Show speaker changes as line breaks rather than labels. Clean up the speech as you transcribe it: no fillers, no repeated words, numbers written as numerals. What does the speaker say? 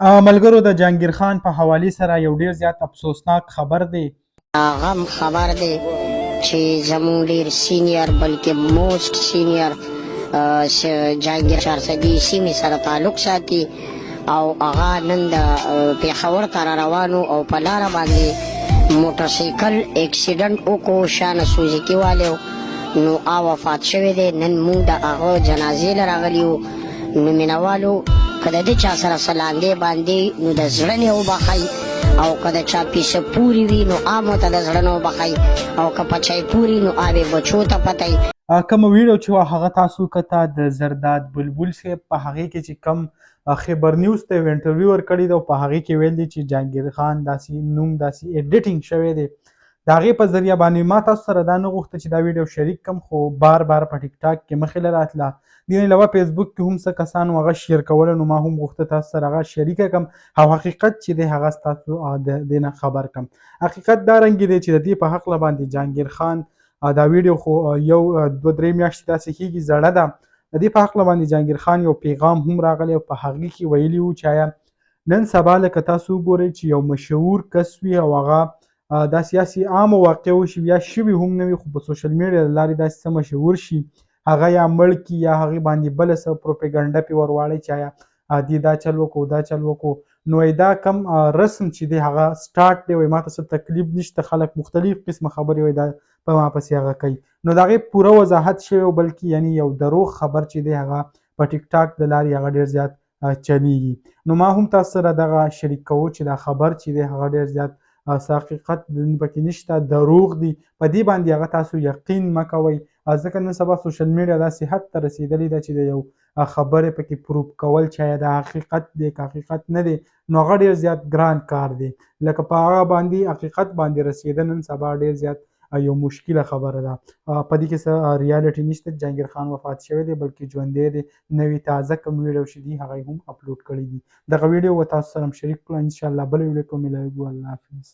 ملګرو د جهانګیر خان په حوالې سره یو ډیر زیات افسوسناک خبر دی.
غم خبر دی چې زموږ ډیر سینیر بلکې موست سینیر جهانګیر شارسدي سیمې سره تعلق ساتي او هغه نن د پېښور ته را روانو او په لاره باندې موټرسایکل اکسیډنټ وکړو شانه سوزیکي والیو نو وفات شوی دی. نن موږ د هغه جنازې له راغلي وو. نو مینوالو که د دې چا سره سلاندې باندې نو د زړه نه وبخئ او که د چا پیسه پوري وي نو عامو ته د زړه نه وبخئ او که پچی پوري نو آبې بچو ته پتی.
کومه ویډیو چې وه هغه تاسو کته د زرداد بلبل صاحب په هغې کې چې کم خبر نیوز ته یو انټرویو ورکړی دی او په هغې کې ویل دي چې جهانګیر خان داسې نوم داسې ایډیټینګ شوی دی. د هغې په ذریعه باندې ما تاسو سره دا نه غوښته چې دا ویډیو شریک کم خو بار بار په ټیک ټاک کې مخې له راتله. دې نه علاوه فیسبوک کې هم څه کسانو هغه شیر کوله نو ما هم غوښته تاسو سره هغه شریکه کړم او حقیقت چې دی هغه ستاسو د دې نه خبر کړم. حقیقت دا رنګې دی چې د دې په هکله باندې جهانګیر خان دا ویډیو خو یو دوه درې میاشتې داسې کېږي زړه ده. د دې په هکله باندې جهانګیر خان یو پیغام هم راغلی او په هغې کې ویلي وو چې آیا نن سبا لکه تاسو وګورئ چې یو مشهور کس وي او هغه دا سیاسي عامه واقع وشي یا شوي هم نه وي خو په سوشل میډیا له لارې داسې څه مشهور شي هغه یا مړ کي یا هغې باندې بله څه پروپیګنډه پې ور واړئ چې آیا دې دا چل وکړو دا چل وکړو نو دا کم رسم چې دی هغه سټارټ دی وایي ما ته څه تکلیف نشته خلک مختلف قسمه خبرې وایي دا په ما پسې هغه کوي نو د هغې پوره وضاحت شوی و بلکې یعنې یو دروغ خبر چې دی هغه په ټیک ټاک د لارې هغه ډېر زیات چلیږي. نو ما هم تاسو سره دغه شریک کوو چې دا خبر چې دی هغه ډېر زیات حقیقت پکې نشته دروغ دي په دې باندې هغه تاسو یقین مه کوئ ځکه نن سبا سوشل میډیا داسې حد ته رسېدلې ده چې د یو خبرې پکې پروف کول چې آیا دا حقیقت دی که حقیقت نه دی نو هغه ډېر زیات ګران کار دی لکه په هغه باندې حقیقت باندې رسېده نن سبا ډېر زیات یو مشکله خبره ده. په دې کې څه ریالټي نشته جهانګیر خان وفات شوی دی بلکې ژوندی دی نوې تازه کوم ویډیو چې دي هغه یې هم اپلوډ کړي دي. دغه ویډیو به تاسو سره هم شریک کړو انشاءالله بله ویډیو کې ملاویږو. الله حافظ.